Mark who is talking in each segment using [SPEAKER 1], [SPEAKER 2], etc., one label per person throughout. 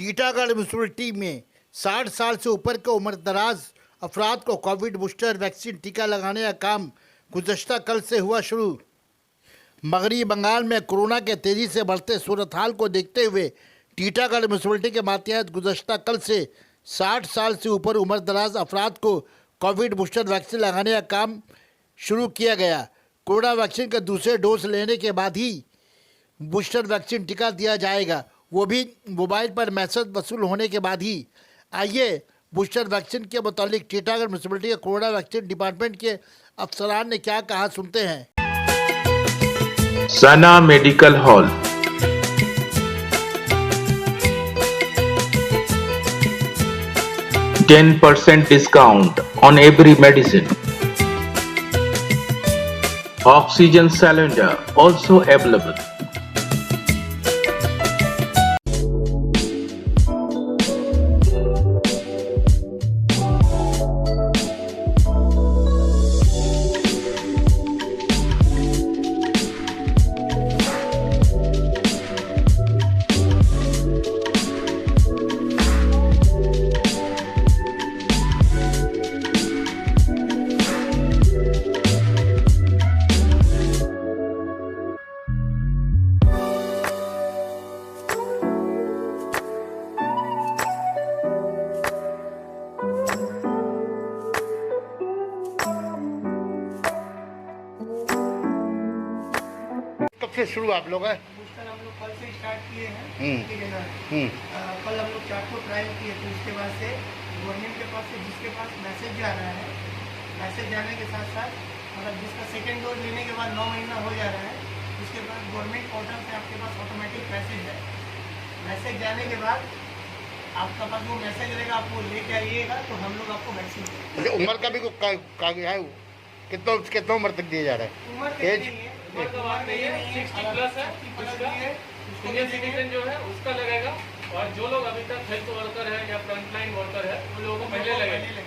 [SPEAKER 1] Titagarh municipality में 60 साल से ऊपर के उम्रदराज अफराद को कोविड बूस्टर वैक्सीन टीका लगाने का काम गुज़श्ता कल से हुआ शुरू। मगरबी बंगाल में कोरोना के तेज़ी से बढ़ते सूरत हाल को देखते हुए टीटागढ़ म्यूनिसिपलिटी के मातहत गुज़श्ता कल से 60 साल से ऊपर उम्रदराज अफराद को कोविड बूस्टर वैक्सीन लगाने का काम शुरू किया गया। कोरोना वैक्सीन का दूसरे डोज लेने के बाद ही बूस्टर वैक्सीन टीका दिया जाएगा, वो भी मोबाइल पर मैसेज वसूल होने के बाद ही। आइए बूस्टर वैक्सीन के मुतालिक टीटागढ़ म्यूनिसिपलिटी के कोरोना वैक्सीन डिपार्टमेंट के अफसरान ने क्या कहा, सुनते हैं।
[SPEAKER 2] सना medical hall, %10 discount on every medicine. Oxygen cylinder also available.
[SPEAKER 1] कब से शुरू आप लोग हैं?
[SPEAKER 3] बूस्टर हम लोग कल से स्टार्ट किए हैं। ठीक है ना। कल हम लोग 4 को ट्रायल किए थे। उसके बाद से गवर्नमेंट के पास से जिसके पास मैसेज जा रहा है, मैसेज जाने के साथ साथ मतलब जिसका सेकेंड डोज लेने के बाद 9 महीना हो जा रहा है, उसके बाद गवर्नमेंट पोर्टल से आपके पास ऑटोमेटिक मैसेज है। मैसेज जाने के बाद आपका पास वो मैसेज रहेगा, आप वो लेके आइएगा तो हम लोग आपको वैक्सीन देंगे।
[SPEAKER 1] उम्र का भी है, कितना उम्र तक दिया जा रहा है?
[SPEAKER 3] उम्र
[SPEAKER 1] एज?
[SPEAKER 3] नहीं है,
[SPEAKER 4] उम्र का बात नहीं है, 60 प्लस है, सीनियर सिटीजन जो है उसका लगेगा। और जो लोग अभी तक हेल्थ वर्कर है या फ्रंटलाइन वर्कर है उन लोगों को पहले लगेगा।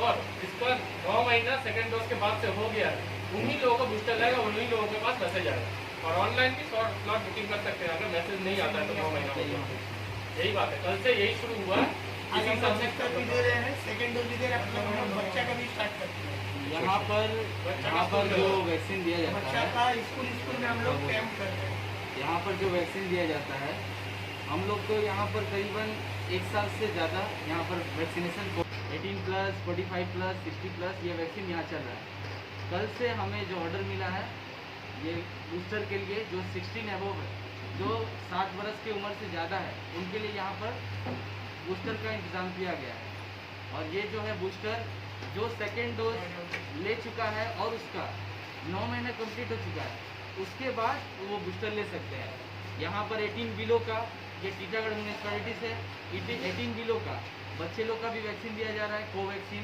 [SPEAKER 4] और इस पर 9 महीना सेकंड डोज के बाद से हो गया है, उन्हीं लोगों को बूस्टर लगेगा, उन्हीं लोगों के पास मैसेज आएगा। और ऑनलाइन भी स्लॉट बुकिंग कर सकते हैं अगर मैसेज नहीं आता है तो 9 महीना हो गया। यही बात है, कल से यही शुरू हुआ है। इसी
[SPEAKER 3] सब्जेक्ट भी दे रहे हैं, सेकंड डोज भी दे रहे हैं, हम लोग बच्चा का भी स्टार्ट करते हैं।
[SPEAKER 5] यहाँ पर जो वैक्सीन दिया जाता
[SPEAKER 3] बच्चा
[SPEAKER 5] है,
[SPEAKER 3] का स्कूल में हम लोग कैंप करते हैं।
[SPEAKER 5] यहाँ पर जो वैक्सीन दिया जाता है, हम लोग को यहाँ पर करीबन 1 साल से ज़्यादा यहाँ पर वैक्सीनेशन 18 प्लस, 45 प्लस, 60 प्लस ये वैक्सीन यहाँ चल रहा है। कल से हमें जो ऑर्डर मिला है ये बूस्टर के लिए जो 16 एबोव है, जो 60 वर्ष की उम्र से ज़्यादा है, उनके लिए यहाँ पर बूस्टर का इंतज़ाम किया गया है। और ये जो है बूस्टर जो सेकेंड डोज ले चुका है और उसका 9 महीने कंप्लीट हो चुका है, उसके बाद वो बूस्टर ले सकते हैं। यहाँ पर 18 बिलो का, ये टीटागढ़ म्यूनिसिपैलिटी से 18 बिलो का बच्चे लोग का भी वैक्सीन दिया जा रहा है, कोवैक्सीन।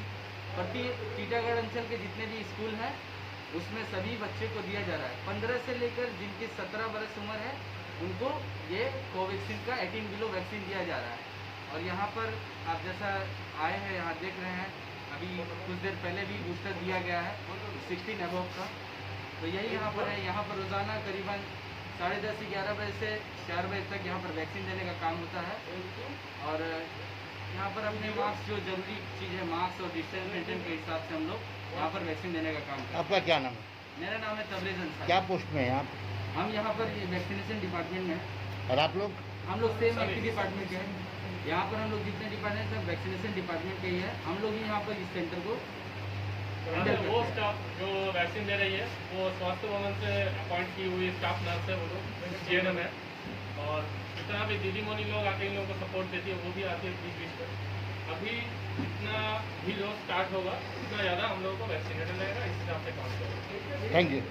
[SPEAKER 5] प्रति टीटागढ़ अंचल के जितने भी स्कूल हैं उसमें सभी बच्चे को दिया जा रहा है। 15 से लेकर जिनकी 17 वर्ष उम्र है उनको ये कोवैक्सीन का 18 बिलो वैक्सीन दिया जा रहा है। और यहाँ पर आप जैसा आए हैं, यहाँ देख रहे हैं, अभी कुछ देर पहले भी बूस्टर दिया गया है 16 एबोव का। तो यही यहाँ पर है। यहाँ पर रोज़ाना करीबन 10:30 से 11 बजे से 4 बजे तक यहाँ पर वैक्सीन देने का काम होता है। और यहाँ पर अपने मास्क, जो जरूरी चीज़ है मास्क और डिस्टेंस मेंटेन के हिसाब से हम लोग यहाँ पर वैक्सीन देने का काम करते हैं।
[SPEAKER 1] आपका क्या नाम है?
[SPEAKER 5] मेरा नाम है तबरेज़ अंसारी।
[SPEAKER 1] क्या पोस्ट में है आप?
[SPEAKER 5] हम यहाँ पर वैक्सीनेशन डिपार्टमेंट में हैं।
[SPEAKER 1] और आप लोग?
[SPEAKER 5] हम लोग सेम एक ही डिपार्टमेंट के हैं। यहाँ पर हम लोग जितने डिपार्टमेंट सब वैक्सीनेशन डिपार्टमेंट के ही है। हम लोग ही यहाँ पर इस सेंटर को
[SPEAKER 4] वो स्टाफ जो वैक्सीन दे रही है वो स्वास्थ्य भवन से अपॉइंट की हुई स्टाफ नर्स है, वो लोग GNM है। और जितना भी दीदी मोनी लोग आके इन लोगों को सपोर्ट देती है वो भी आती है बीच पर। अभी जितना भी लोग स्टार्ट होगा उतना ज़्यादा हम लोगों को वैक्सीनेशन लगेगा, इस हिसाब से काम करेंगे।
[SPEAKER 1] Thank you.